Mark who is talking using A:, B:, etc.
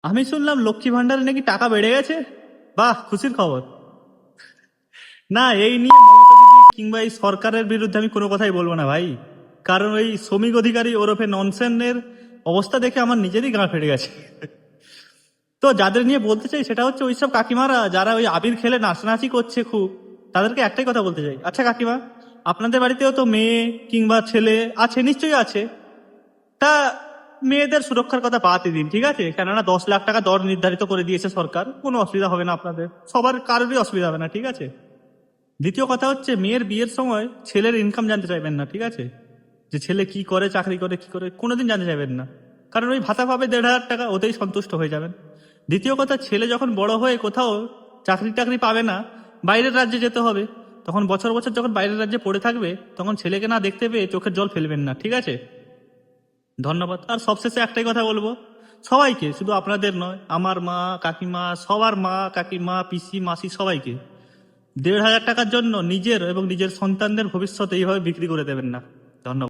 A: আমি শুনলাম লক্ষ্মী ভান্ডারে নাকি টাকা বেড়ে গেছে। বাহ, খুশির খবর। না, এই নিয়ে মমতা দিদি কিংবা এই সরকারের বিরুদ্ধে আমি কোনো কথাই বলবো না ভাই। কারণ ওই শ্রমিক অধিকারী ওরফে ননসেনের অবস্থা দেখে আমার নিজেরই গা ফেটে গেছে। তো যাদের নিয়ে বলতে চাই সেটা হচ্ছে ওইসব কাকিমারা যারা ওই আবির খেলে নাচানাচি করছে খুব, তাদেরকে একটাই কথা বলতে চাই। আচ্ছা কাকিমা, আপনাদের বাড়িতেও তো মেয়ে কিংবা ছেলে আছে, নিশ্চয়ই আছে। তা মেয়েদের সুরক্ষার কথা বাদই দিন, ঠিক আছে? কেননা 10 লাখ টাকা দর নির্ধারিত করে দিয়েছে সরকার, কোনো অসুবিধা হবে না আপনাদের, সবার কারোরই অসুবিধা হবে না, ঠিক আছে? দ্বিতীয় কথা হচ্ছে মেয়ের বিয়ের সময় ছেলের ইনকাম জানতে চাইবেন না, ঠিক আছে? যে ছেলে কি করে, চাকরি করে কি করে, কোনোদিন জানতে চাইবেন না। কারণ ওই ভাতা পাবে 1,500 টাকা, ওতেই সন্তুষ্ট হয়ে যাবেন। দ্বিতীয় কথা, ছেলে যখন বড় হয়ে কোথাও চাকরি টাকরি পাবে না, বাইরের রাজ্যে যেতে হবে, তখন বছর বছর যখন বাইরের রাজ্যে পড়ে থাকবে, তখন ছেলেকে না দেখতে পেয়ে চোখের জল ফেলবেন না, ঠিক আছে? ধন্যবাদ। আর সবশেষে একটাই কথা বলবো, সবাইকে, শুধু আপনাদের নয়, আমার মা কাকিমা, সবার মা কাকিমা পিসি মাসি সবাইকে, 1,500 টাকার জন্য নিজের এবং নিজের সন্তানদের ভবিষ্যৎ এইভাবে বিক্রি করে দেবেন না। ধন্যবাদ।